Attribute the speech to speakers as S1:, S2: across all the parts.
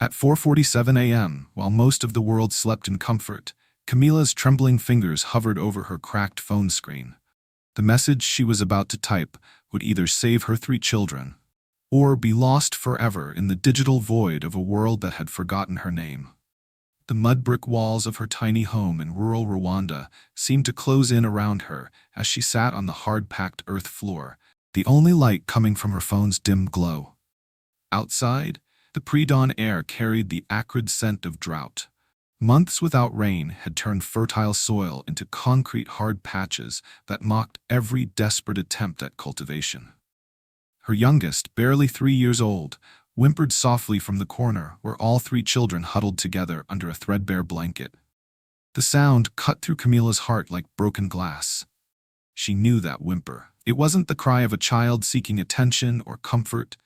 S1: At 4:47 a.m., while most of the world slept in comfort, Camila's trembling fingers hovered over her cracked phone screen. The message she was about to type would either save her 3 children or be lost forever in the digital void of a world that had forgotten her name. The mud brick walls of her tiny home in rural Rwanda seemed to close in around her as she sat on the hard-packed earth floor, the only light coming from her phone's dim glow. Outside, the pre-dawn air carried the acrid scent of drought. Months without rain had turned fertile soil into concrete hard patches that mocked every desperate attempt at cultivation. Her youngest, barely 3 years old, whimpered softly from the corner where all 3 children huddled together under a threadbare blanket. The sound cut through Camila's heart like broken glass. She knew that whimper. It wasn't the cry of a child seeking attention or comfort.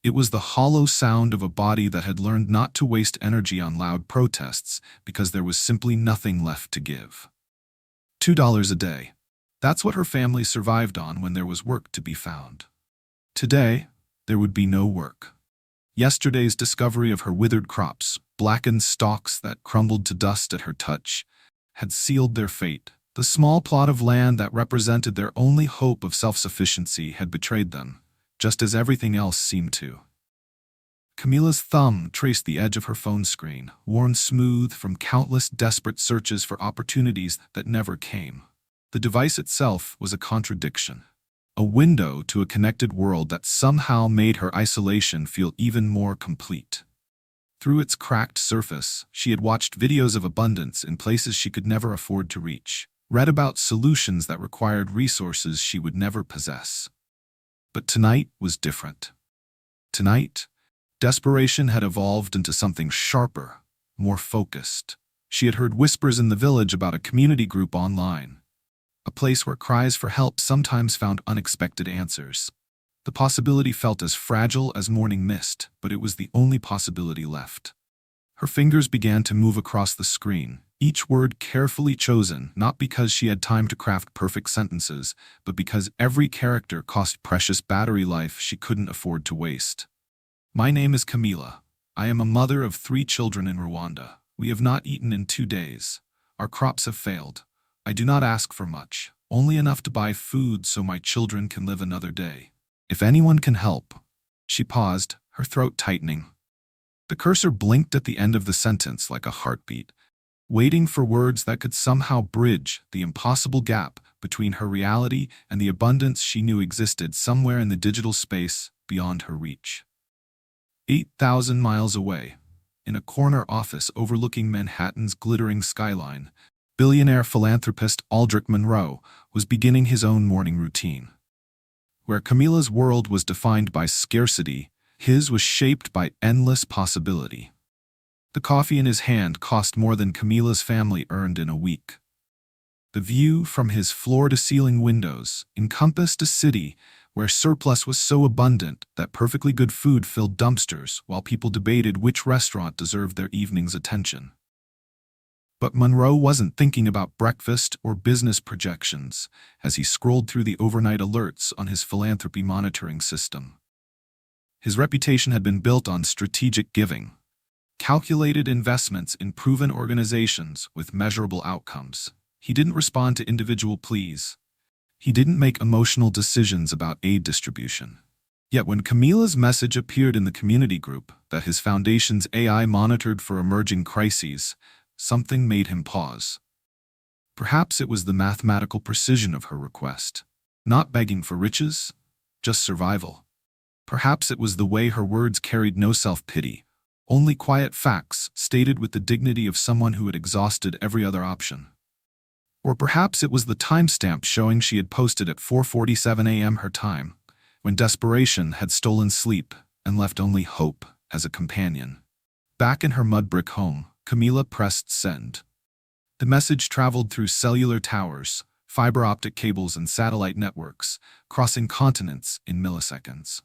S1: It was the hollow sound of a body that had learned not to waste energy on loud protests because there was simply nothing left to give. $2 a day. That's what her family survived on when there was work to be found. Today, there would be no work. Yesterday's discovery of her withered crops, blackened stalks that crumbled to dust at her touch, had sealed their fate. The small plot of land that represented their only hope of self-sufficiency had betrayed them, just as everything else seemed to. Camila's thumb traced the edge of her phone screen, worn smooth from countless desperate searches for opportunities that never came. The device itself was a contradiction, a window to a connected world that somehow made her isolation feel even more complete. Through its cracked surface, she had watched videos of abundance in places she could never afford to reach, read about solutions that required resources she would never possess. But tonight was different. Tonight, desperation had evolved into something sharper, more focused. She had heard whispers in the village about a community group online, a place where cries for help sometimes found unexpected answers. The possibility felt as fragile as morning mist, but it was the only possibility left. Her fingers began to move across the screen, each word carefully chosen, not because she had time to craft perfect sentences, but because every character cost precious battery life she couldn't afford to waste. My name is Camila. I am a mother of 3 children in Rwanda. We have not eaten in 2 days. Our crops have failed. I do not ask for much, only enough to buy food so my children can live another day. If anyone can help. She paused, her throat tightening. The cursor blinked at the end of the sentence like a heartbeat, waiting for words that could somehow bridge the impossible gap between her reality and the abundance she knew existed somewhere in the digital space beyond her reach. 8,000 miles away, in a corner office overlooking Manhattan's glittering skyline, billionaire philanthropist Aldrich Monroe was beginning his own morning routine. Where Camila's world was defined by scarcity, his was shaped by endless possibility. The coffee in his hand cost more than Camila's family earned in a week. The view from his floor-to-ceiling windows encompassed a city where surplus was so abundant that perfectly good food filled dumpsters while people debated which restaurant deserved their evening's attention. But Monroe wasn't thinking about breakfast or business projections as he scrolled through the overnight alerts on his philanthropy monitoring system. His reputation had been built on strategic giving, calculated investments in proven organizations with measurable outcomes. He didn't respond to individual pleas. He didn't make emotional decisions about aid distribution. Yet when Camila's message appeared in the community group that his foundation's AI monitored for emerging crises, something made him pause. Perhaps it was the mathematical precision of her request, not begging for riches, just survival. Perhaps it was the way her words carried no self-pity, only quiet facts stated with the dignity of someone who had exhausted every other option. Or perhaps it was the timestamp showing she had posted at 4:47 a.m. her time, when desperation had stolen sleep and left only hope as a companion. Back in her mud brick home, Camila pressed send. The message traveled through cellular towers, fiber optic cables, and satellite networks, crossing continents in milliseconds.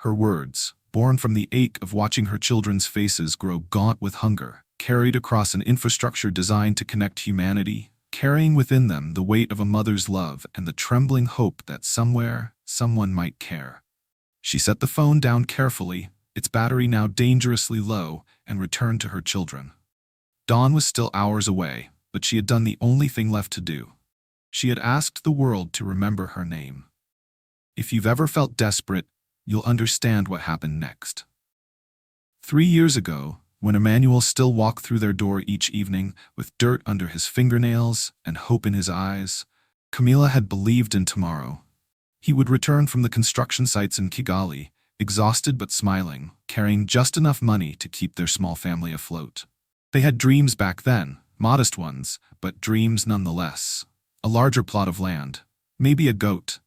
S1: Her words, born from the ache of watching her children's faces grow gaunt with hunger, carried across an infrastructure designed to connect humanity, carrying within them the weight of a mother's love and the trembling hope that somewhere, someone might care. She set the phone down carefully, its battery now dangerously low, and return to her children. Dawn was still hours away, but she had done the only thing left to do. She had asked the world to remember her name. If you've ever felt desperate, you'll understand what happened next. 3 years ago, when Emmanuel still walked through their door each evening with dirt under his fingernails and hope in his eyes, Camila had believed in tomorrow. He would return from the construction sites in Kigali, exhausted but smiling, carrying just enough money to keep their small family afloat. They had dreams back then, modest ones, but dreams nonetheless. A larger plot of land, maybe a goat.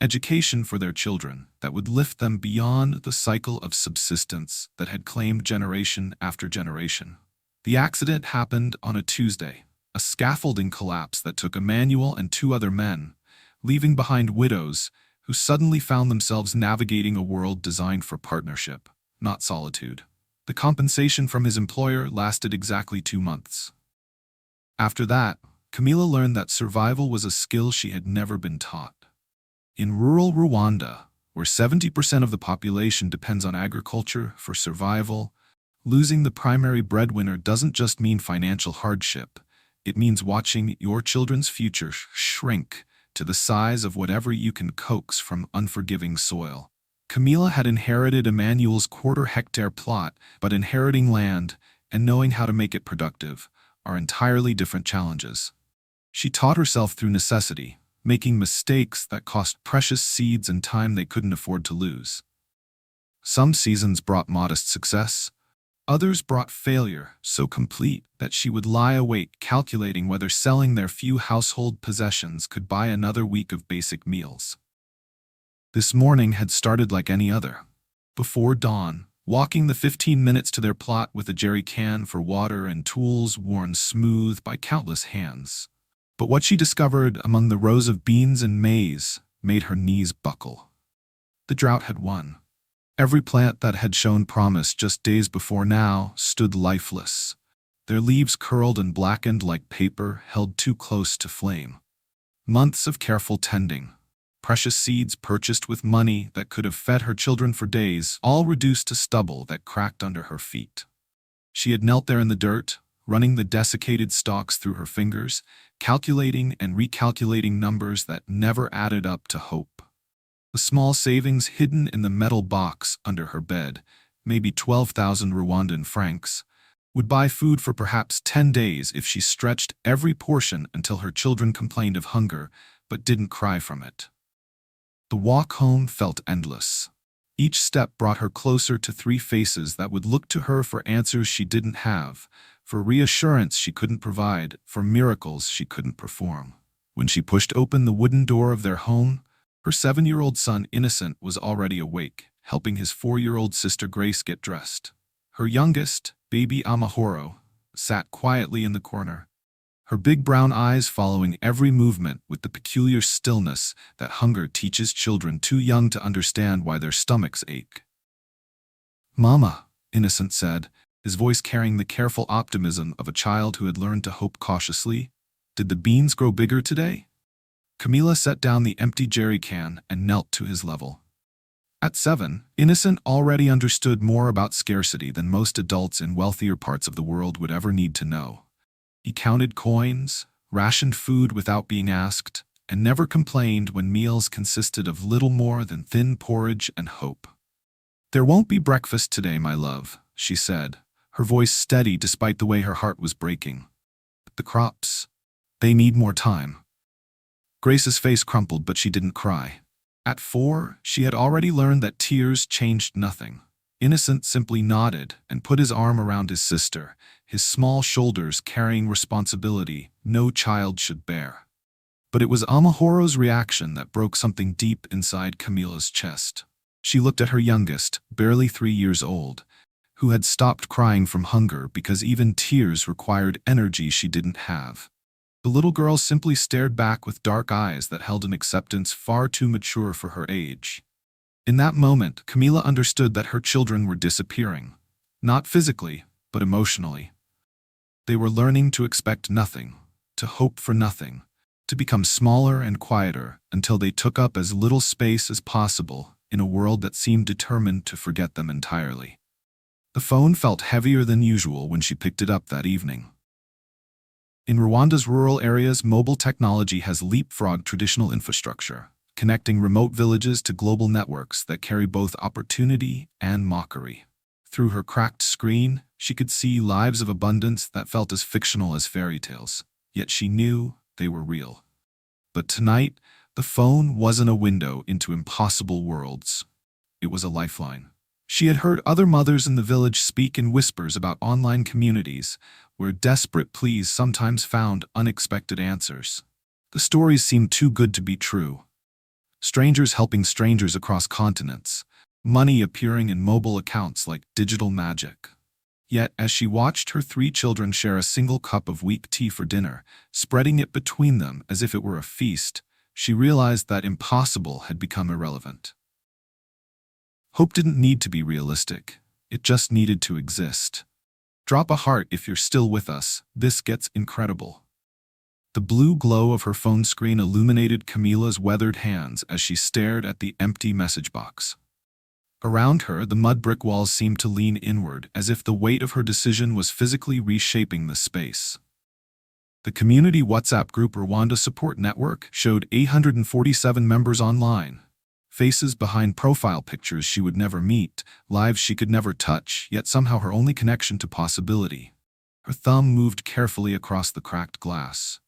S1: Education for their children that would lift them beyond the cycle of subsistence that had claimed generation after generation. The accident happened on a Tuesday, a scaffolding collapse that took Emmanuel and 2 other men, leaving behind widows who suddenly found themselves navigating a world designed for partnership, not solitude. The compensation from his employer lasted exactly 2 months. After that, Camila learned that survival was a skill she had never been taught. In rural Rwanda, where 70% of the population depends on agriculture for survival, losing the primary breadwinner doesn't just mean financial hardship. It means watching your children's future shrink to the size of whatever you can coax from unforgiving soil. Camila had inherited Emmanuel's quarter-hectare plot, but inheriting land and knowing how to make it productive are entirely different challenges. She taught herself through necessity, making mistakes that cost precious seeds and time they couldn't afford to lose. Some seasons brought modest success. Others brought failure so complete that she would lie awake calculating whether selling their few household possessions could buy another week of basic meals. This morning had started like any other. Before dawn, walking the 15 minutes to their plot with a jerry can for water and tools worn smooth by countless hands. But what she discovered among the rows of beans and maize made her knees buckle. The drought had won. Every plant that had shown promise just days before now stood lifeless, their leaves curled and blackened like paper held too close to flame. Months of careful tending, precious seeds purchased with money that could have fed her children for days, all reduced to stubble that cracked under her feet. She had knelt there in the dirt, running the desiccated stalks through her fingers, calculating and recalculating numbers that never added up to hope. The small savings hidden in the metal box under her bed, maybe 12,000 Rwandan francs, would buy food for perhaps 10 days if she stretched every portion until her children complained of hunger but didn't cry from it. The walk home felt endless. Each step brought her closer to 3 faces that would look to her for answers she didn't have, for reassurance she couldn't provide, for miracles she couldn't perform. When she pushed open the wooden door of their home, her 7-year-old son Innocent was already awake, helping his 4-year-old sister Grace get dressed. Her youngest, baby Amahoro, sat quietly in the corner, her big brown eyes following every movement with the peculiar stillness that hunger teaches children too young to understand why their stomachs ache. "Mama," Innocent said, his voice carrying the careful optimism of a child who had learned to hope cautiously, "did the beans grow bigger today?" Camila set down the empty jerry can and knelt to his level. At 7, Innocent already understood more about scarcity than most adults in wealthier parts of the world would ever need to know. He counted coins, rationed food without being asked, and never complained when meals consisted of little more than thin porridge and hope. "There won't be breakfast today, my love," she said, her voice steady despite the way her heart was breaking. "The crops, they need more time." Grace's face crumpled, but she didn't cry. At 4, she had already learned that tears changed nothing. Innocent simply nodded and put his arm around his sister, his small shoulders carrying responsibility no child should bear. But it was Amahoro's reaction that broke something deep inside Camila's chest. She looked at her youngest, barely 3 years old, who had stopped crying from hunger because even tears required energy she didn't have. The little girl simply stared back with dark eyes that held an acceptance far too mature for her age. In that moment, Camila understood that her children were disappearing, not physically, but emotionally. They were learning to expect nothing, to hope for nothing, to become smaller and quieter until they took up as little space as possible in a world that seemed determined to forget them entirely. The phone felt heavier than usual when she picked it up that evening. In Rwanda's rural areas, mobile technology has leapfrogged traditional infrastructure, connecting remote villages to global networks that carry both opportunity and mockery. Through her cracked screen, she could see lives of abundance that felt as fictional as fairy tales, yet she knew they were real. But tonight, the phone wasn't a window into impossible worlds. It was a lifeline. She had heard other mothers in the village speak in whispers about online communities, where desperate pleas sometimes found unexpected answers. The stories seemed too good to be true. Strangers helping strangers across continents, money appearing in mobile accounts like digital magic. Yet, as she watched her 3 children share a single cup of weak tea for dinner, spreading it between them as if it were a feast, she realized that impossible had become irrelevant. Hope didn't need to be realistic. It just needed to exist. Drop a heart if you're still with us. This gets incredible. The blue glow of her phone screen illuminated Camila's weathered hands as she stared at the empty message box. Around her, the mud brick walls seemed to lean inward, as if the weight of her decision was physically reshaping the space. The community WhatsApp group Rwanda Support Network showed 847 members online. Faces behind profile pictures she would never meet, lives she could never touch, yet somehow her only connection to possibility. Her thumb moved carefully across the cracked glass.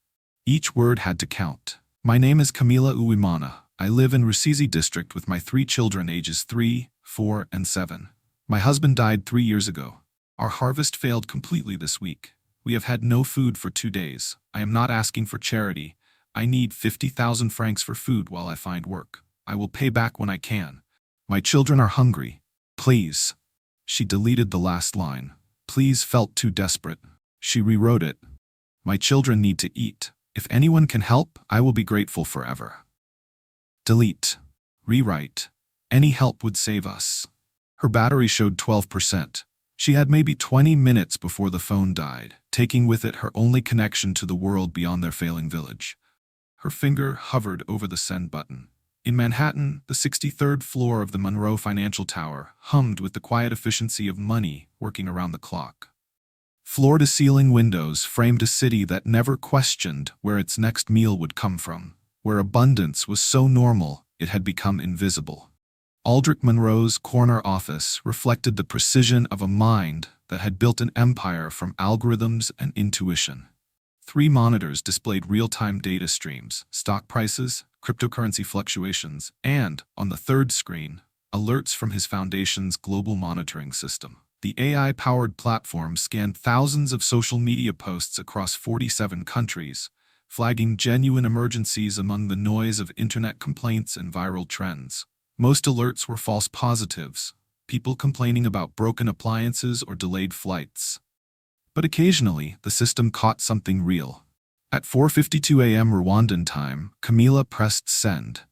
S1: Each word had to count. My name is Camila Uwimana. I live in Rusizi district with my 3 children ages 3, 4, and 7. My husband died 3 years ago. Our harvest failed completely this week. We have had no food for 2 days. I am not asking for charity. I need 50,000 francs for food while I find work. I will pay back when I can. My children are hungry. Please. She deleted the last line. Please felt too desperate. She rewrote it. My children need to eat. If anyone can help, I will be grateful forever. Delete. Rewrite. Any help would save us. Her battery showed 12%. She had maybe 20 minutes before the phone died, taking with it her only connection to the world beyond their failing village. Her finger hovered over the send button. In Manhattan, the 63rd floor of the Monroe Financial Tower hummed with the quiet efficiency of money working around the clock. Floor-to-ceiling windows framed a city that never questioned where its next meal would come from, where abundance was so normal it had become invisible. Aldrich Monroe's corner office reflected the precision of a mind that had built an empire from algorithms and intuition. 3 monitors displayed real-time data streams, stock prices, cryptocurrency fluctuations, and, on the 3rd screen, alerts from his foundation's global monitoring system. The AI-powered platform scanned thousands of social media posts across 47 countries, flagging genuine emergencies among the noise of internet complaints and viral trends. Most alerts were false positives, people complaining about broken appliances or delayed flights. But occasionally, the system caught something real. At 4:52 a.m. Rwandan time, Camila pressed send.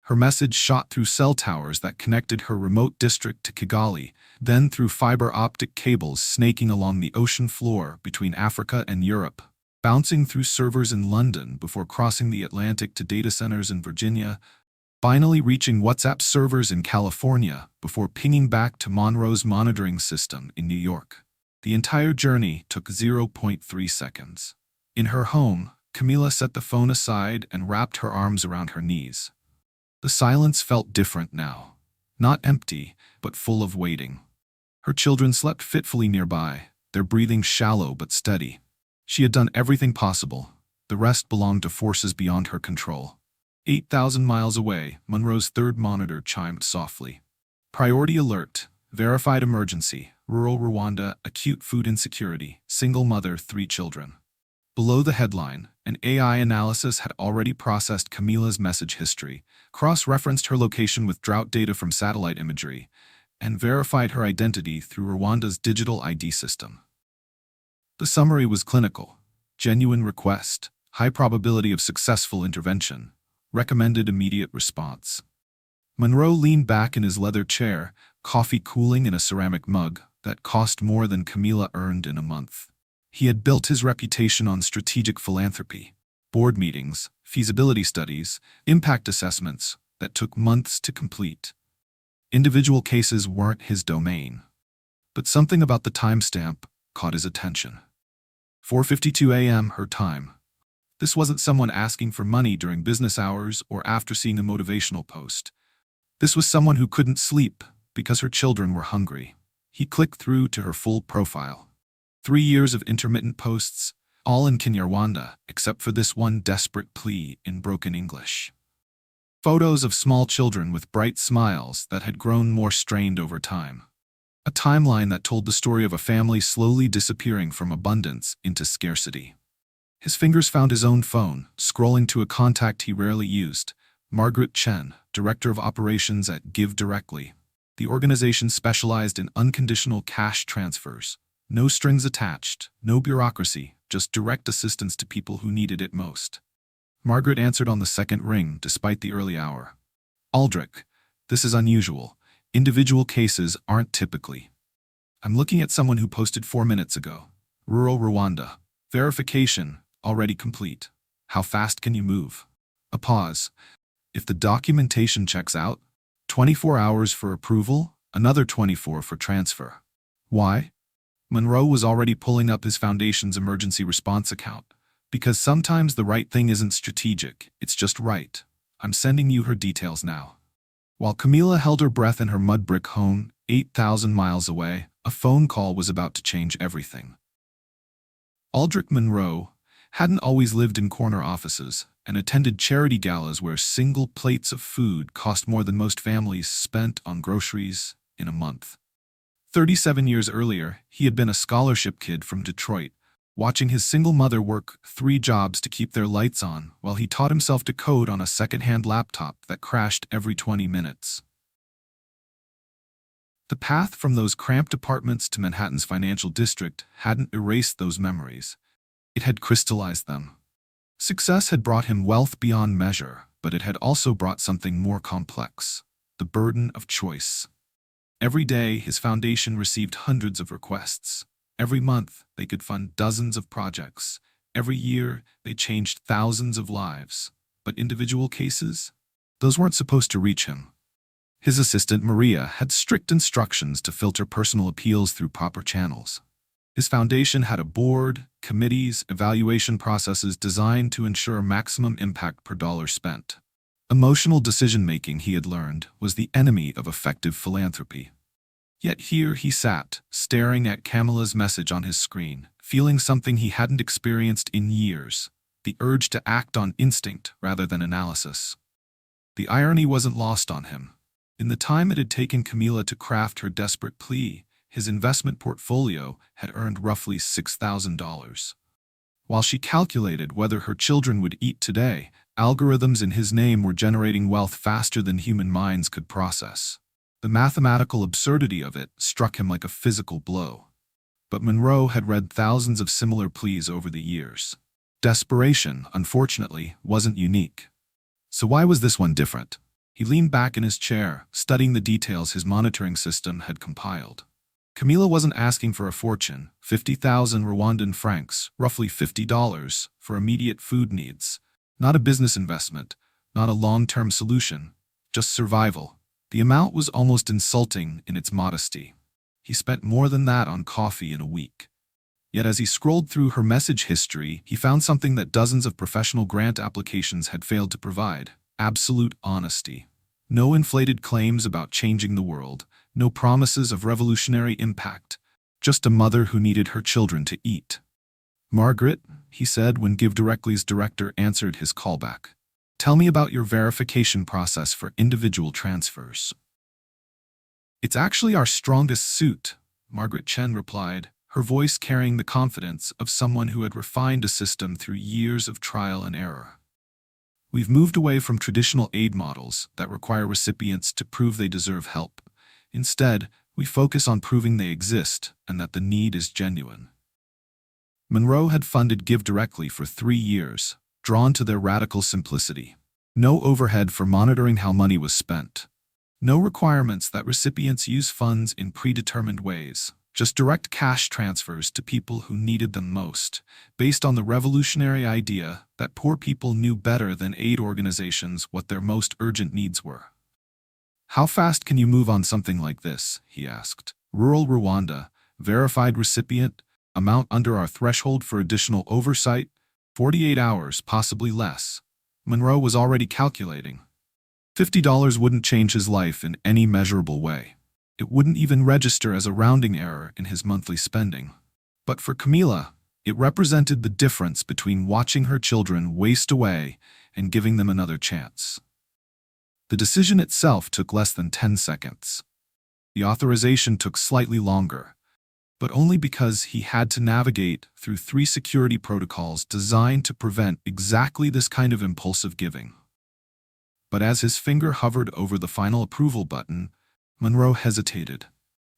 S1: Her message shot through cell towers that connected her remote district to Kigali, then through fiber optic cables snaking along the ocean floor between Africa and Europe, bouncing through servers in London before crossing the Atlantic to data centers in Virginia, finally reaching WhatsApp servers in California before pinging back to Monroe's monitoring system in New York. The entire journey took 0.3 seconds. In her home, Camila set the phone aside and wrapped her arms around her knees. The silence felt different now. Not empty, but full of waiting. Her children slept fitfully nearby, their breathing shallow but steady. She had done everything possible. The rest belonged to forces beyond her control. 8,000 miles away, Monroe's 3rd monitor chimed softly. Priority alert. Verified emergency. Rural Rwanda, acute food insecurity. Single mother, 3 children. Below the headline, an AI analysis had already processed Camila's message history, cross-referenced her location with drought data from satellite imagery, and verified her identity through Rwanda's digital ID system. The summary was clinical. Genuine request, high probability of successful intervention, recommended immediate response. Monroe leaned back in his leather chair, coffee cooling in a ceramic mug that cost more than Camila earned in a month. He had built his reputation on strategic philanthropy, board meetings, feasibility studies, impact assessments that took months to complete. Individual cases weren't his domain. But something about the timestamp caught his attention. 4:52 a.m. her time. This wasn't someone asking for money during business hours or after seeing a motivational post. This was someone who couldn't sleep because her children were hungry. He clicked through to her full profile. 3 years of intermittent posts, all in Kinyarwanda, except for this one desperate plea in broken English. Photos of small children with bright smiles that had grown more strained over time. A timeline that told the story of a family slowly disappearing from abundance into scarcity. His fingers found his own phone, scrolling to a contact he rarely used, Margaret Chen, Director of Operations at Give Directly. The organization specialized in unconditional cash transfers. No strings attached, no bureaucracy, just direct assistance to people who needed it most. Margaret answered on the second ring, despite the early hour. Aldrich, this is unusual. Individual cases aren't typically. I'm looking at someone who posted 4 minutes ago. Rural Rwanda. Verification, already complete. How fast can you move? A pause. If the documentation checks out, 24 hours for approval, another 24 for transfer. Why? Monroe was already pulling up his foundation's emergency response account. Because sometimes the right thing isn't strategic, it's just right. I'm sending you her details now. While Camila held her breath in her mud brick home, 8,000 miles away, a phone call was about to change everything. Aldrich Monroe hadn't always lived in corner offices and attended charity galas where single plates of food cost more than most families spent on groceries in a month. 37 years earlier, he had been a scholarship kid from Detroit, watching his single mother work 3 jobs to keep their lights on while he taught himself to code on a second-hand laptop that crashed every 20 minutes. The path from those cramped apartments to Manhattan's financial district hadn't erased those memories. It had crystallized them. Success had brought him wealth beyond measure, but it had also brought something more complex: the burden of choice. Every day, his foundation received hundreds of requests. Every month, they could fund dozens of projects. Every year, they changed thousands of lives. But individual cases? Those weren't supposed to reach him. His assistant, Maria, had strict instructions to filter personal appeals through proper channels. His foundation had a board, committees, evaluation processes designed to ensure maximum impact per dollar spent. Emotional decision-making, he had learned, was the enemy of effective philanthropy. Yet here he sat, staring at Camilla's message on his screen, feeling something he hadn't experienced in years: the urge to act on instinct rather than analysis. The irony wasn't lost on him. In the time it had taken Camila to craft her desperate plea, his investment portfolio had earned roughly $6,000. While she calculated whether her children would eat today, algorithms in his name were generating wealth faster than human minds could process. The mathematical absurdity of it struck him like a physical blow. But Monroe had read thousands of similar pleas over the years. Desperation, unfortunately, wasn't unique. So why was this one different? He leaned back in his chair, studying the details his monitoring system had compiled. Camila wasn't asking for a fortune, 50,000 Rwandan francs, roughly $50, for immediate food needs. Not a business investment, not a long-term solution, just survival. The amount was almost insulting in its modesty. He spent more than that on coffee in a week. Yet as he scrolled through her message history, he found something that dozens of professional grant applications had failed to provide: absolute honesty. No inflated claims about changing the world, no promises of revolutionary impact, just a mother who needed her children to eat. "Margaret," he said when Give Directly's director answered his callback, "tell me about your verification process for individual transfers." "It's actually our strongest suit," Margaret Chen replied, her voice carrying the confidence of someone who had refined a system through years of trial and error. "We've moved away from traditional aid models that require recipients to prove they deserve help. Instead, we focus on proving they exist and that the need is genuine." Monroe had funded Give Directly for 3 years, drawn to their radical simplicity. No overhead for monitoring how money was spent. No requirements that recipients use funds in predetermined ways. Just direct cash transfers to people who needed them most, based on the revolutionary idea that poor people knew better than aid organizations what their most urgent needs were. "How fast can you move on something like this?" he asked. Rural Rwanda, verified recipient, amount under our threshold for additional oversight, 48 hours, possibly less. Monroe was already calculating. $50 wouldn't change his life in any measurable way. It wouldn't even register as a rounding error in his monthly spending. But for Camila, it represented the difference between watching her children waste away and giving them another chance. The decision itself took less than 10 seconds. The authorization took slightly longer, but only because he had to navigate through 3 security protocols designed to prevent exactly this kind of impulsive giving. But as his finger hovered over the final approval button, Monroe hesitated.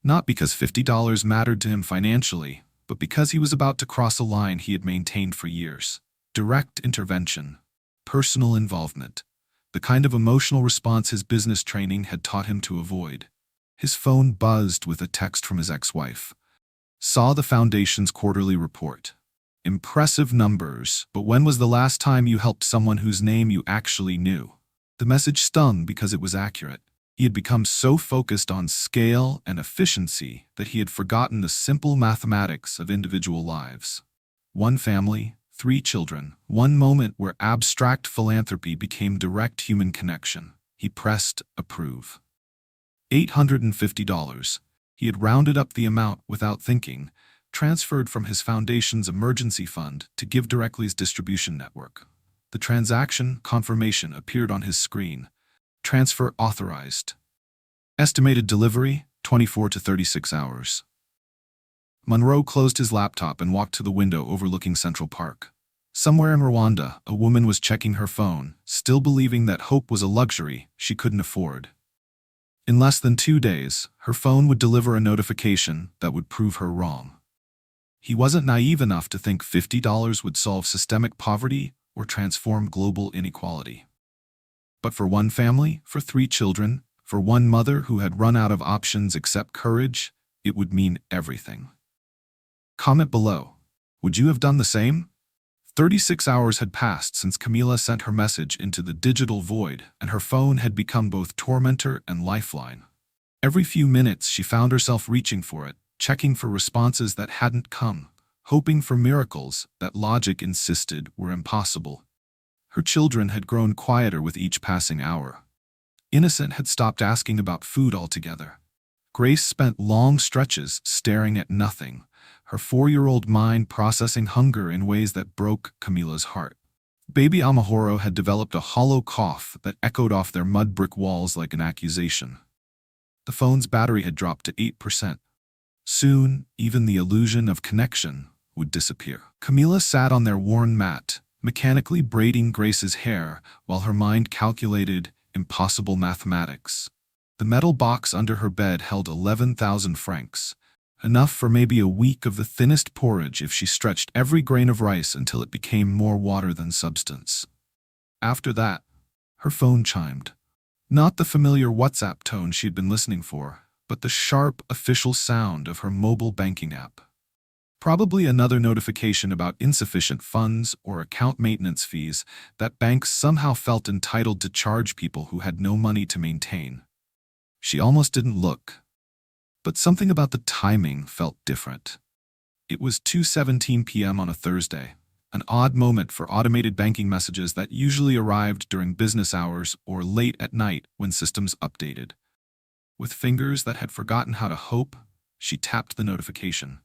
S1: Not because $50 mattered to him financially, but because he was about to cross a line he had maintained for years. Direct intervention, personal involvement, the kind of emotional response his business training had taught him to avoid. His phone buzzed with a text from his ex-wife. Saw the Foundation's quarterly report. Impressive numbers, but when was the last time you helped someone whose name you actually knew? The message stung because it was accurate. He had become so focused on scale and efficiency that he had forgotten the simple mathematics of individual lives. 1 family, 3 children, 1 moment where abstract philanthropy became direct human connection. He pressed approve. $850. He had rounded up the amount without thinking, transferred from his foundation's emergency fund to Give Directly's distribution network. The transaction confirmation appeared on his screen. Transfer authorized. Estimated delivery, 24 to 36 hours. Monroe closed his laptop and walked to the window overlooking Central Park. Somewhere in Rwanda, a woman was checking her phone, still believing that hope was a luxury she couldn't afford. In less than 2 days, her phone would deliver a notification that would prove her wrong. He wasn't naive enough to think $50 would solve systemic poverty or transform global inequality. But for 1 family, for 3 children, for 1 mother who had run out of options except courage, it would mean everything. Comment below. Would you have done the same? 36 hours had passed since Camila sent her message into the digital void, and her phone had become both tormentor and lifeline. Every few minutes she found herself reaching for it, checking for responses that hadn't come, hoping for miracles that logic insisted were impossible. Her children had grown quieter with each passing hour. Innocent had stopped asking about food altogether. Grace spent long stretches staring at nothing, her 4-year-old mind processing hunger in ways that broke Camila's heart. Baby Amahoro had developed a hollow cough that echoed off their mud brick walls like an accusation. The phone's battery had dropped to 8%. Soon, even the illusion of connection would disappear. Camila sat on their worn mat, mechanically braiding Grace's hair while her mind calculated impossible mathematics. The metal box under her bed held 11,000 francs, enough for maybe a week of the thinnest porridge if she stretched every grain of rice until it became more water than substance. After that, her phone chimed. Not the familiar WhatsApp tone she'd been listening for, but the sharp, official sound of her mobile banking app. Probably another notification about insufficient funds or account maintenance fees that banks somehow felt entitled to charge people who had no money to maintain. She almost didn't look. But something about the timing felt different. It was 2:17 p.m. on a Thursday, an odd moment for automated banking messages that usually arrived during business hours or late at night when systems updated. With fingers that had forgotten how to hope, she tapped the notification.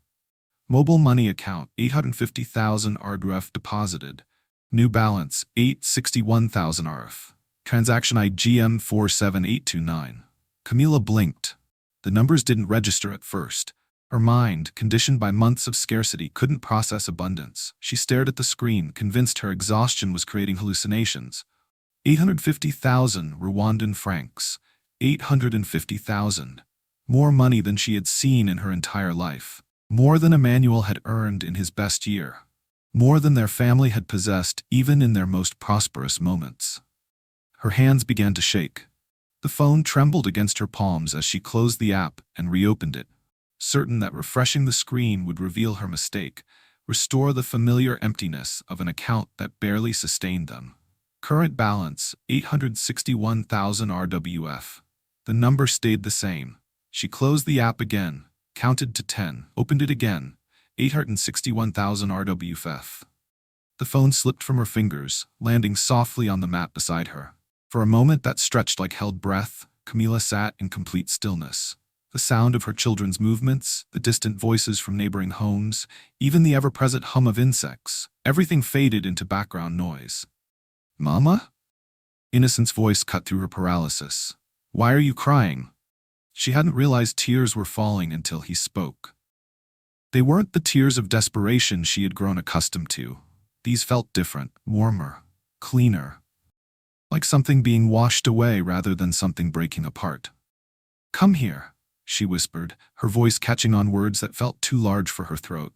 S1: Mobile money account, 850,000 RDRF deposited. New balance, 861,000 RF. Transaction ID GM47829. Camila blinked. The numbers didn't register at first. Her mind, conditioned by months of scarcity, couldn't process abundance. She stared at the screen, convinced her exhaustion was creating hallucinations. 850,000 Rwandan francs. 850,000. More money than she had seen in her entire life. More than Emmanuel had earned in his best year. More than their family had possessed even in their most prosperous moments. Her hands began to shake. The phone trembled against her palms as she closed the app and reopened it, certain that refreshing the screen would reveal her mistake, restore the familiar emptiness of an account that barely sustained them. Current balance, 861,000 RWF. The number stayed the same. She closed the app again, counted to 10, opened it again. 861,000 RWF. The phone slipped from her fingers, landing softly on the mat beside her. For a moment that stretched like held breath, Camila sat in complete stillness. The sound of her children's movements, the distant voices from neighboring homes, even the ever-present hum of insects, everything faded into background noise. "Mama?" Innocent's voice cut through her paralysis. "Why are you crying?" She hadn't realized tears were falling until he spoke. They weren't the tears of desperation she had grown accustomed to. These felt different, warmer, cleaner, like something being washed away rather than something breaking apart. "Come here," she whispered, her voice catching on words that felt too large for her throat.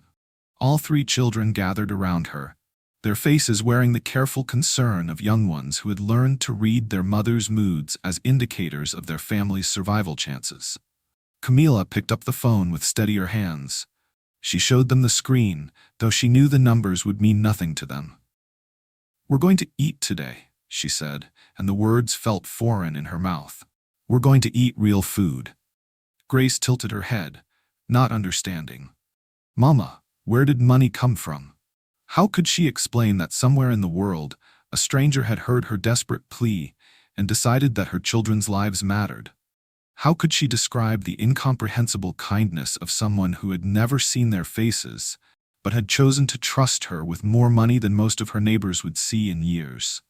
S1: All three children gathered around her, their faces wearing the careful concern of young ones who had learned to read their mother's moods as indicators of their family's survival chances. Camila picked up the phone with steadier hands. She showed them the screen, though she knew the numbers would mean nothing to them. "We're going to eat today," she said, and the words felt foreign in her mouth. "We're going to eat real food." Grace tilted her head, not understanding. "Mama, where did money come from?" How could she explain that somewhere in the world, a stranger had heard her desperate plea and decided that her children's lives mattered? How could she describe the incomprehensible kindness of someone who had never seen their faces, but had chosen to trust her with more money than most of her neighbors would see in years?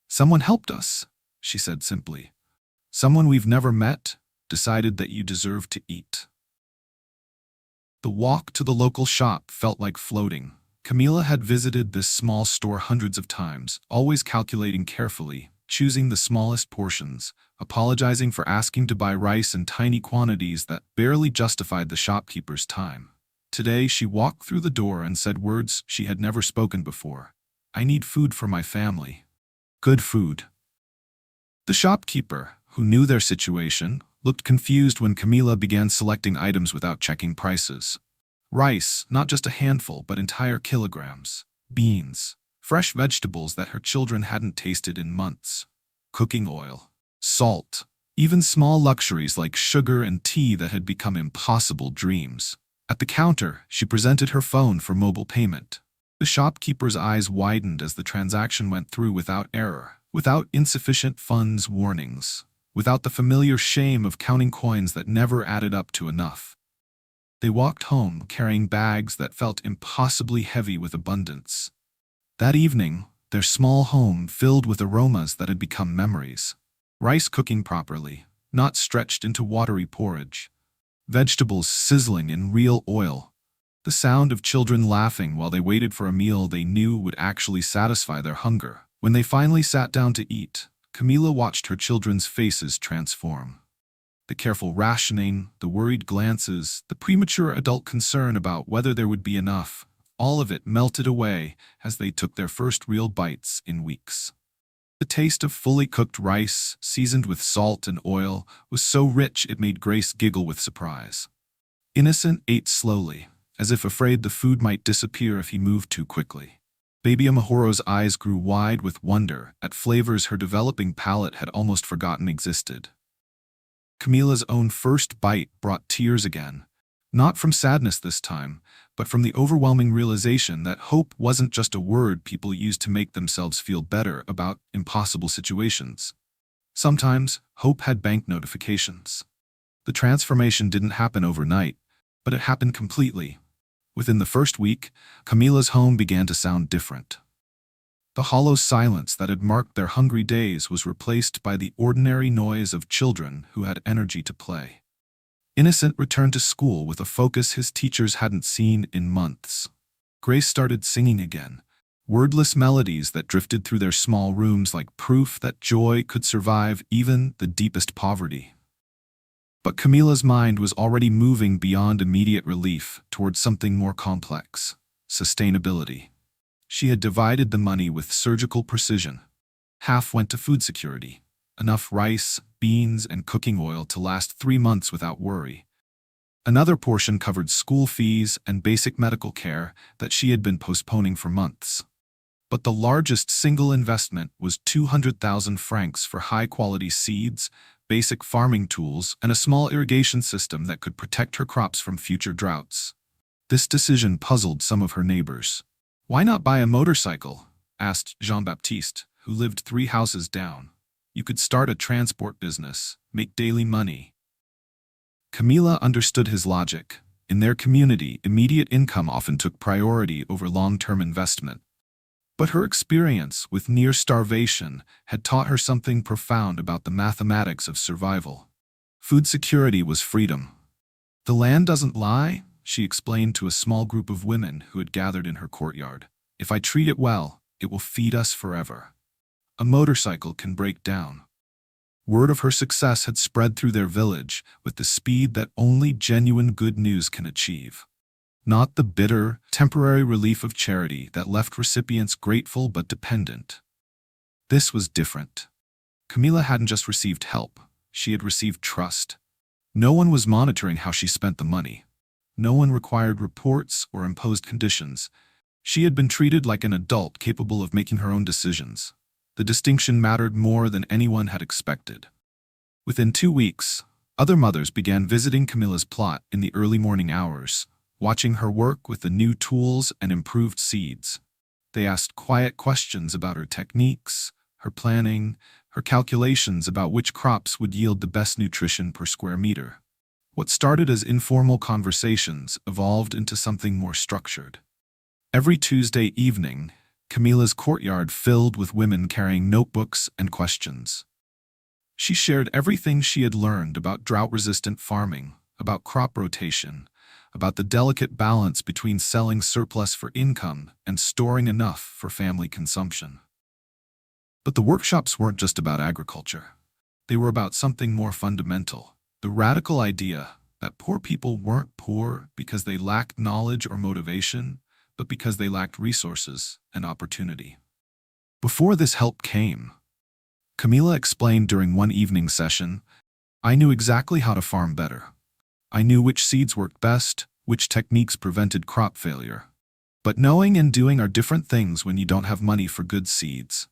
S1: "Someone helped us," she said simply. "Someone we've never met decided that you deserve to eat." The walk to the local shop felt like floating. Camila had visited this small store hundreds of times, always calculating carefully, choosing the smallest portions, apologizing for asking to buy rice in tiny quantities that barely justified the shopkeeper's time. Today she walked through the door and said words she had never spoken before. "I need food for my family. Good food." The shopkeeper, who knew their situation, looked confused when Camila began selecting items without checking prices. Rice, not just a handful, but entire kilograms. Beans, fresh vegetables that her children hadn't tasted in months. Cooking oil, salt, even small luxuries like sugar and tea that had become impossible dreams. At the counter, she presented her phone for mobile payment. The shopkeeper's eyes widened as the transaction went through without error, without insufficient funds warnings, without the familiar shame of counting coins that never added up to enough. They walked home carrying bags that felt impossibly heavy with abundance. That evening, their small home filled with aromas that had become memories. Rice cooking properly, not stretched into watery porridge. Vegetables sizzling in real oil. The sound of children laughing while they waited for a meal they knew would actually satisfy their hunger. When they finally sat down to eat, Camila watched her children's faces transform. The careful rationing, the worried glances, the premature adult concern about whether there would be enough, all of it melted away as they took their first real bites in weeks. The taste of fully cooked rice, seasoned with salt and oil, was so rich it made Grace giggle with surprise. Innocent ate slowly, as if afraid the food might disappear if he moved too quickly. Baby Amahoro's eyes grew wide with wonder at flavors her developing palate had almost forgotten existed. Camila's own first bite brought tears again, not from sadness this time, but from the overwhelming realization that hope wasn't just a word people used to make themselves feel better about impossible situations. Sometimes, hope had bank notifications. The transformation didn't happen overnight, but it happened completely. Within the first week, Camila's home began to sound different. The hollow silence that had marked their hungry days was replaced by the ordinary noise of children who had energy to play. Innocent returned to school with a focus his teachers hadn't seen in months. Grace started singing again, wordless melodies that drifted through their small rooms like proof that joy could survive even the deepest poverty. But Camila's mind was already moving beyond immediate relief towards something more complex: sustainability. She had divided the money with surgical precision. Half went to food security, enough rice, beans, and cooking oil to last 3 months without worry. Another portion covered school fees and basic medical care that she had been postponing for months. But the largest single investment was 200,000 francs for high-quality seeds, basic farming tools, and a small irrigation system that could protect her crops from future droughts. This decision puzzled some of her neighbors. "Why not buy a motorcycle?" asked Jean-Baptiste, who lived 3 houses down. "You could start a transport business, make daily money." Camila understood his logic. In their community, immediate income often took priority over long-term investment. But her experience with near starvation had taught her something profound about the mathematics of survival. Food security was freedom. "The land doesn't lie," she explained to a small group of women who had gathered in her courtyard. "If I treat it well, it will feed us forever. A motorcycle can break down." Word of her success had spread through their village with the speed that only genuine good news can achieve. Not the bitter, temporary relief of charity that left recipients grateful but dependent. This was different. Camila hadn't just received help, she had received trust. No one was monitoring how she spent the money. No one required reports or imposed conditions. She had been treated like an adult capable of making her own decisions. The distinction mattered more than anyone had expected. Within 2 weeks, other mothers began visiting Camila's plot in the early morning hours, watching her work with the new tools and improved seeds. They asked quiet questions about her techniques, her planning, her calculations about which crops would yield the best nutrition per square meter. What started as informal conversations evolved into something more structured. Every Tuesday evening, Camila's courtyard filled with women carrying notebooks and questions. She shared everything she had learned about drought-resistant farming, about crop rotation, about the delicate balance between selling surplus for income and storing enough for family consumption. But the workshops weren't just about agriculture. They were about something more fundamental, the radical idea that poor people weren't poor because they lacked knowledge or motivation, but because they lacked resources and opportunity. Before this help came, Camila explained during one evening session, "I knew exactly how to farm better. I knew which seeds worked best, which techniques prevented crop failure. But knowing and doing are different things when you don't have money for good seeds."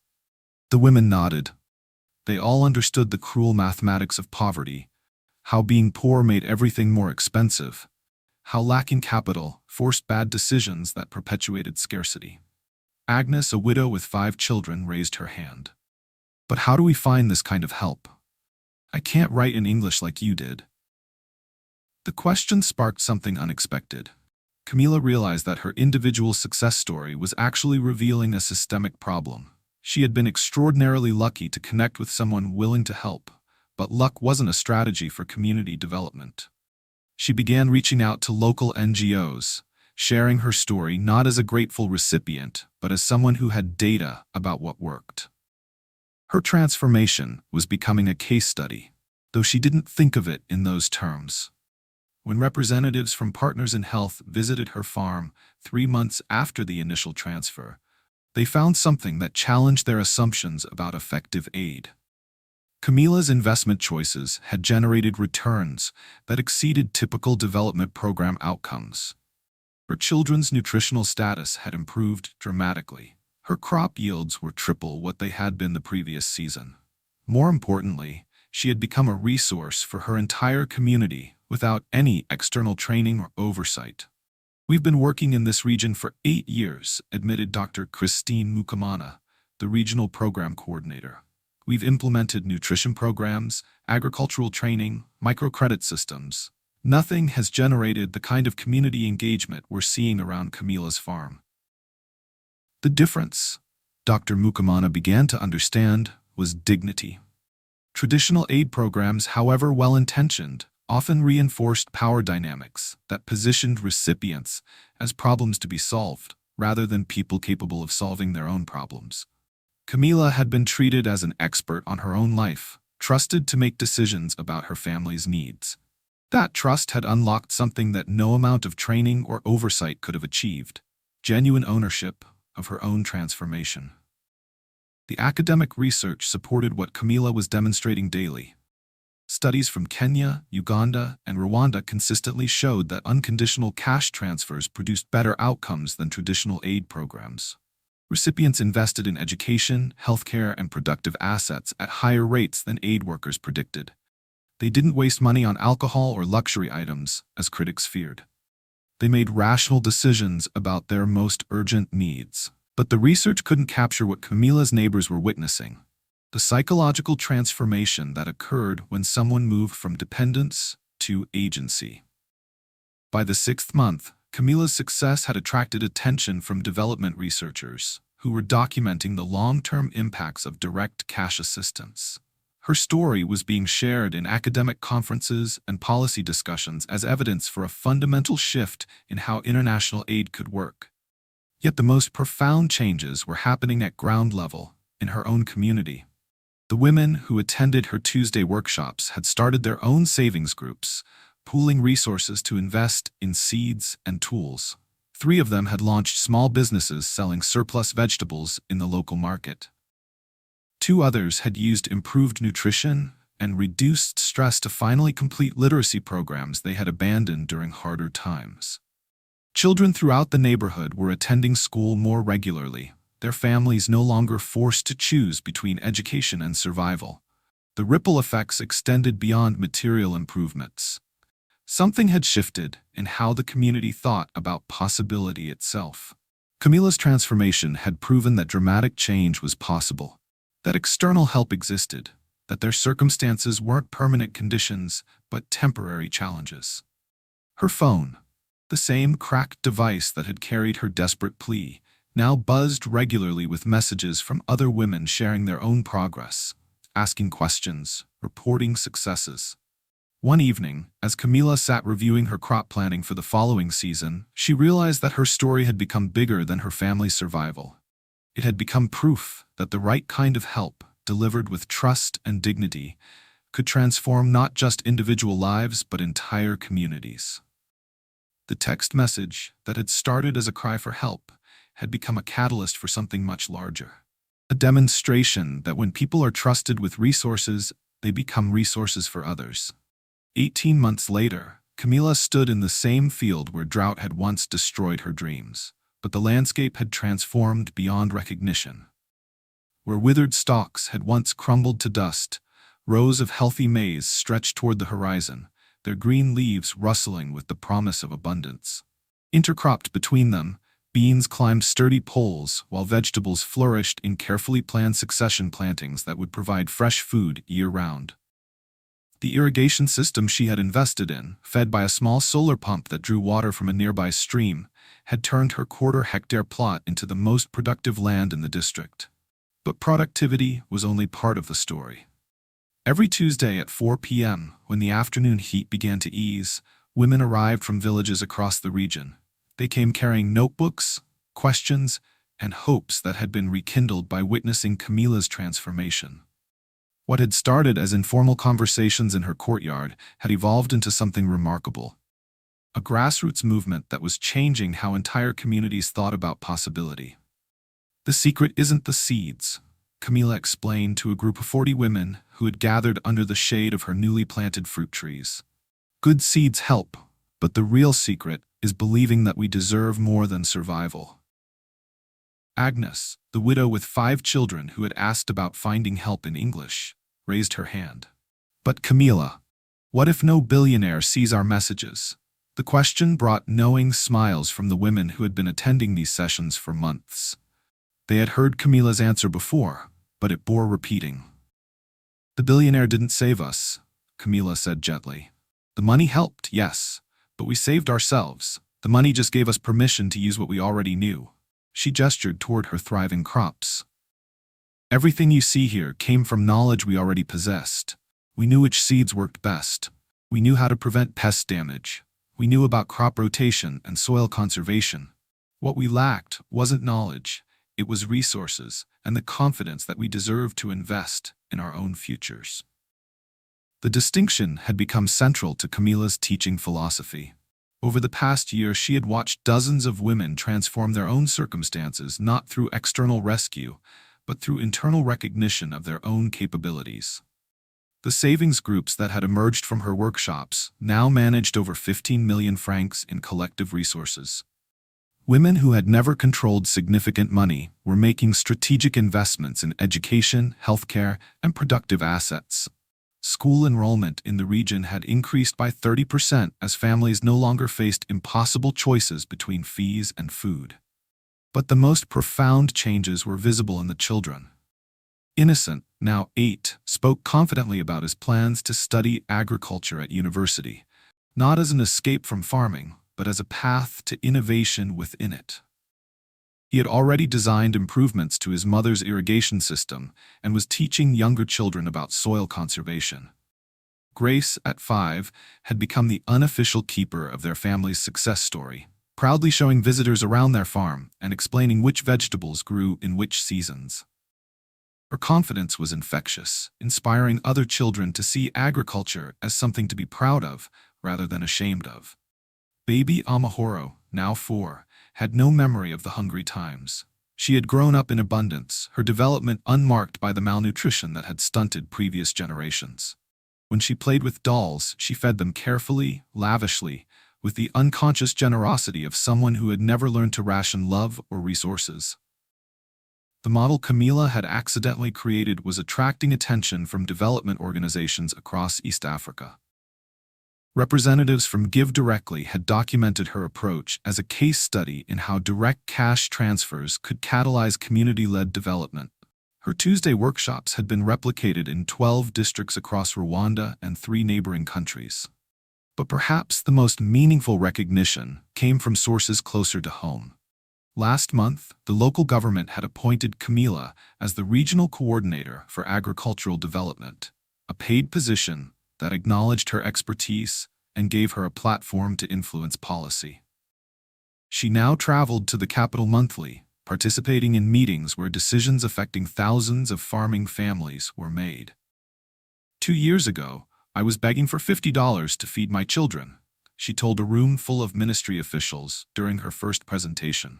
S1: The women nodded. They all understood the cruel mathematics of poverty, how being poor made everything more expensive, how lacking capital forced bad decisions that perpetuated scarcity. Agnes, a widow with 5 children, raised her hand. "But how do we find this kind of help? I can't write in English like you did." The question sparked something unexpected. Camila realized that her individual success story was actually revealing a systemic problem. She had been extraordinarily lucky to connect with someone willing to help, but luck wasn't a strategy for community development. She began reaching out to local NGOs, sharing her story not as a grateful recipient, but as someone who had data about what worked. Her transformation was becoming a case study, though she didn't think of it in those terms. When representatives from Partners in Health visited her farm 3 months after the initial transfer, they found something that challenged their assumptions about effective aid. Camila's investment choices had generated returns that exceeded typical development program outcomes. Her children's nutritional status had improved dramatically. Her crop yields were triple what they had been the previous season. More importantly, she had become a resource for her entire community without any external training or oversight. "We've been working in this region for 8 years, admitted Dr. Christine Mukamana, the regional program coordinator. "We've implemented nutrition programs, agricultural training, microcredit systems. Nothing has generated the kind of community engagement we're seeing around Camila's farm." The difference, Dr. Mukamana began to understand, was dignity. Traditional aid programs, however well-intentioned, often reinforced power dynamics that positioned recipients as problems to be solved, rather than people capable of solving their own problems. Camila had been treated as an expert on her own life, trusted to make decisions about her family's needs. That trust had unlocked something that no amount of training or oversight could have achieved: genuine ownership of her own transformation. The academic research supported what Camila was demonstrating daily. Studies from Kenya, Uganda, and Rwanda consistently showed that unconditional cash transfers produced better outcomes than traditional aid programs. Recipients invested in education, healthcare, and productive assets at higher rates than aid workers predicted. They didn't waste money on alcohol or luxury items, as critics feared. They made rational decisions about their most urgent needs. But the research couldn't capture what Camila's neighbors were witnessing: the psychological transformation that occurred when someone moved from dependence to agency. By the 6th month, Camila's success had attracted attention from development researchers who were documenting the long-term impacts of direct cash assistance. Her story was being shared in academic conferences and policy discussions as evidence for a fundamental shift in how international aid could work. Yet the most profound changes were happening at ground level, in her own community. The women who attended her Tuesday workshops had started their own savings groups, pooling resources to invest in seeds and tools. 3 of them had launched small businesses selling surplus vegetables in the local market. 2 others had used improved nutrition and reduced stress to finally complete literacy programs they had abandoned during harder times. Children throughout the neighborhood were attending school more regularly, their families no longer forced to choose between education and survival. The ripple effects extended beyond material improvements. Something had shifted in how the community thought about possibility itself. Camila's transformation had proven that dramatic change was possible, that external help existed, that their circumstances weren't permanent conditions but temporary challenges. Her phone, the same cracked device that had carried her desperate plea, now buzzed regularly with messages from other women sharing their own progress, asking questions, reporting successes. One evening, as Camila sat reviewing her crop planning for the following season, she realized that her story had become bigger than her family's survival. It had become proof that the right kind of help, delivered with trust and dignity, could transform not just individual lives but entire communities. The text message that had started as a cry for help had become a catalyst for something much larger. A demonstration that when people are trusted with resources, they become resources for others. 18 months later, Camila stood in the same field where drought had once destroyed her dreams, but the landscape had transformed beyond recognition. Where withered stalks had once crumbled to dust, rows of healthy maize stretched toward the horizon, their green leaves rustling with the promise of abundance. Intercropped between them, beans climbed sturdy poles while vegetables flourished in carefully planned succession plantings that would provide fresh food year-round. The irrigation system she had invested in, fed by a small solar pump that drew water from a nearby stream, had turned her quarter-hectare plot into the most productive land in the district. But productivity was only part of the story. Every Tuesday at 4 p.m., when the afternoon heat began to ease, women arrived from villages across the region. They came carrying notebooks, questions, and hopes that had been rekindled by witnessing Camila's transformation. What had started as informal conversations in her courtyard had evolved into something remarkable. A grassroots movement that was changing how entire communities thought about possibility. The secret isn't the seeds, Camila explained to a group of 40 women who had gathered under the shade of her newly planted fruit trees. Good seeds help, but the real secret is believing that we deserve more than survival. Agnes, the widow with 5 children who had asked about finding help in English, raised her hand. But Camila, what if no billionaire sees our messages? The question brought knowing smiles from the women who had been attending these sessions for months. They had heard Camila's answer before, but it bore repeating. The billionaire didn't save us, Camila said gently. The money helped, yes, but we saved ourselves. The money just gave us permission to use what we already knew. She gestured toward her thriving crops. Everything you see here came from knowledge we already possessed. We knew which seeds worked best. We knew how to prevent pest damage. We knew about crop rotation and soil conservation. What we lacked wasn't knowledge. It was resources and the confidence that we deserved to invest in our own futures. The distinction had become central to Camila's teaching philosophy. Over the past year, she had watched dozens of women transform their own circumstances not through external rescue, but through internal recognition of their own capabilities. The savings groups that had emerged from her workshops now managed over 15 million francs in collective resources. Women who had never controlled significant money were making strategic investments in education, healthcare, and productive assets. School enrollment in the region had increased by 30% as families no longer faced impossible choices between fees and food. But the most profound changes were visible in the children. Innocent, now 8, spoke confidently about his plans to study agriculture at university, not as an escape from farming, but as a path to innovation within it. He had already designed improvements to his mother's irrigation system and was teaching younger children about soil conservation. Grace, at 5, had become the unofficial keeper of their family's success story, proudly showing visitors around their farm and explaining which vegetables grew in which seasons. Her confidence was infectious, inspiring other children to see agriculture as something to be proud of rather than ashamed of. Baby Amahoro, now 4, had no memory of the hungry times. She had grown up in abundance, her development unmarked by the malnutrition that had stunted previous generations. When she played with dolls, she fed them carefully, lavishly, with the unconscious generosity of someone who had never learned to ration love or resources. The model Camila had accidentally created was attracting attention from development organizations across East Africa. Representatives from Give Directly had documented her approach as a case study in how direct cash transfers could catalyze community-led development. Her Tuesday workshops had been replicated in 12 districts across Rwanda and 3 neighboring countries. But perhaps the most meaningful recognition came from sources closer to home. Last month, the local government had appointed Camila as the regional coordinator for agricultural development, a paid position that acknowledged her expertise and gave her a platform to influence policy. She now traveled to the capital monthly, participating in meetings where decisions affecting thousands of farming families were made. 2 years ago, I was begging for $50 to feed my children, she told a room full of ministry officials during her first presentation.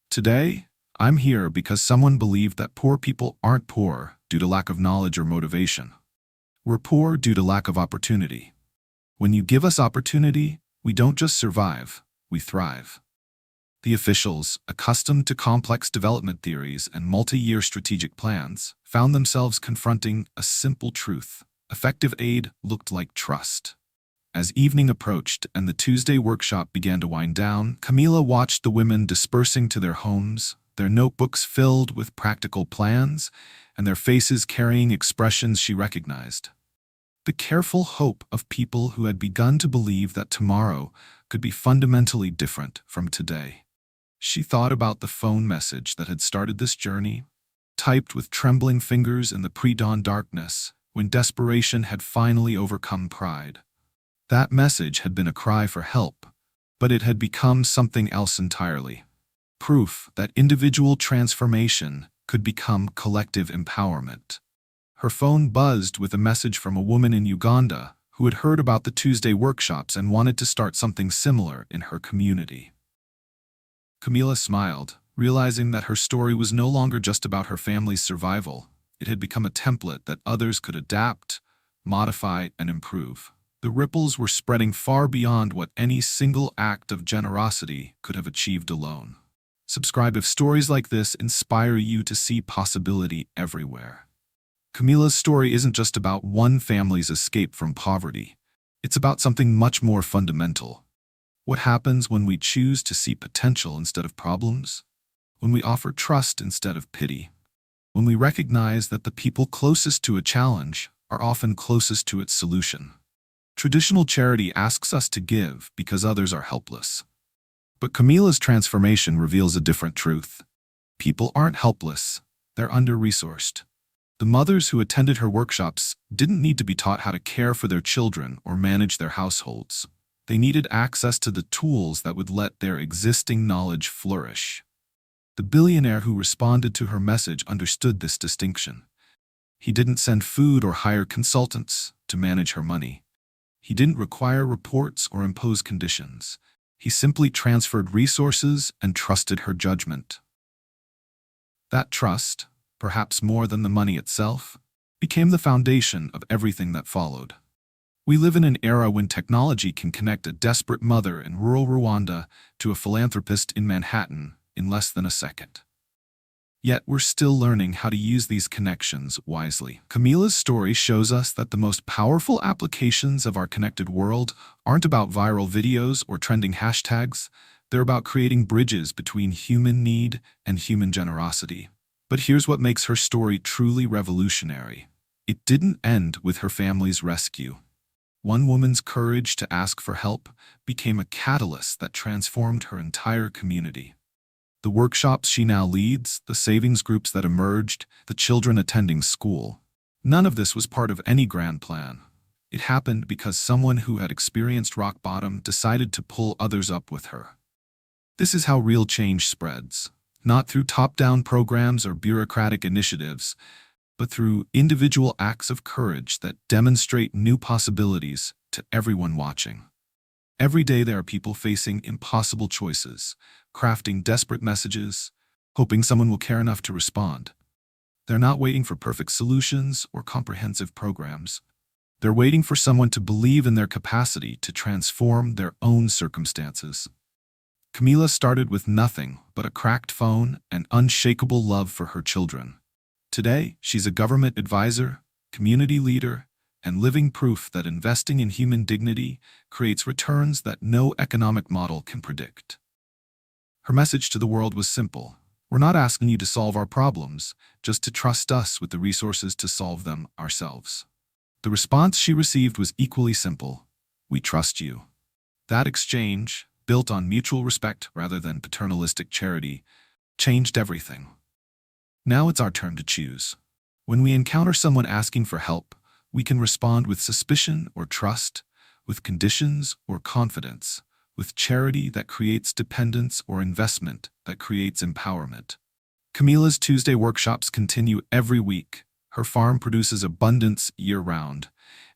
S1: Today, I'm here because someone believed that poor people aren't poor due to lack of knowledge or motivation. We're poor due to lack of opportunity. When you give us opportunity, we don't just survive, we thrive. The officials, accustomed to complex development theories and multi-year strategic plans, found themselves confronting a simple truth. Effective aid looked like trust. As evening approached and the Tuesday workshop began to wind down, Camila watched the women dispersing to their homes, their notebooks filled with practical plans, and their faces carrying expressions she recognized. The careful hope of people who had begun to believe that tomorrow could be fundamentally different from today. She thought about the phone message that had started this journey, typed with trembling fingers in the pre-dawn darkness, when desperation had finally overcome pride. That message had been a cry for help, but it had become something else entirely. Proof that individual transformation could become collective empowerment. Her phone buzzed with a message from a woman in Uganda who had heard about the Tuesday workshops and wanted to start something similar in her community. Camila smiled, realizing that her story was no longer just about her family's survival. It had become a template that others could adapt, modify, and improve. The ripples were spreading far beyond what any single act of generosity could have achieved alone. Subscribe if stories like this inspire you to see possibility everywhere. Camila's story isn't just about one family's escape from poverty. It's about something much more fundamental. What happens when we choose to see potential instead of problems? When we offer trust instead of pity? When we recognize that the people closest to a challenge are often closest to its solution? Traditional charity asks us to give because others are helpless. But Camila's transformation reveals a different truth. People aren't helpless, they're under-resourced. The mothers who attended her workshops didn't need to be taught how to care for their children or manage their households. They needed access to the tools that would let their existing knowledge flourish. The billionaire who responded to her message understood this distinction. He didn't send food or hire consultants to manage her money. He didn't require reports or impose conditions. He simply transferred resources and trusted her judgment. That trust, perhaps more than the money itself, became the foundation of everything that followed. We live in an era when technology can connect a desperate mother in rural Rwanda to a philanthropist in Manhattan in less than a second. Yet we're still learning how to use these connections wisely. Camila's story shows us that the most powerful applications of our connected world aren't about viral videos or trending hashtags. They're about creating bridges between human need and human generosity. But here's what makes her story truly revolutionary. It didn't end with her family's rescue. One woman's courage to ask for help became a catalyst that transformed her entire community. The workshops she now leads, the savings groups that emerged, the children attending school. None of this was part of any grand plan. It happened because someone who had experienced rock bottom decided to pull others up with her. This is how real change spreads, not through top-down programs or bureaucratic initiatives, but through individual acts of courage that demonstrate new possibilities to everyone watching. Every day there are people facing impossible choices, crafting desperate messages, hoping someone will care enough to respond. They're not waiting for perfect solutions or comprehensive programs. They're waiting for someone to believe in their capacity to transform their own circumstances. Camila started with nothing but a cracked phone and unshakable love for her children. Today, she's a government advisor, community leader, and living proof that investing in human dignity creates returns that no economic model can predict. Her message to the world was simple. We're not asking you to solve our problems, just to trust us with the resources to solve them ourselves. The response she received was equally simple. We trust you. That exchange, built on mutual respect rather than paternalistic charity, changed everything. Now it's our turn to choose. When we encounter someone asking for help, we can respond with suspicion or trust, with conditions or confidence, with charity that creates dependence or investment that creates empowerment. Camila's Tuesday workshops continue every week. Her farm produces abundance year-round,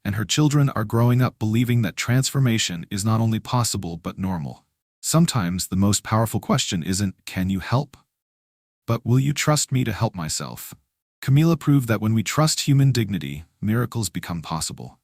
S1: and her children are growing up believing that transformation is not only possible but normal. Sometimes the most powerful question isn't, "Can you help?" but "Will you trust me to help myself?" Camila proved that when we trust human dignity, miracles become possible.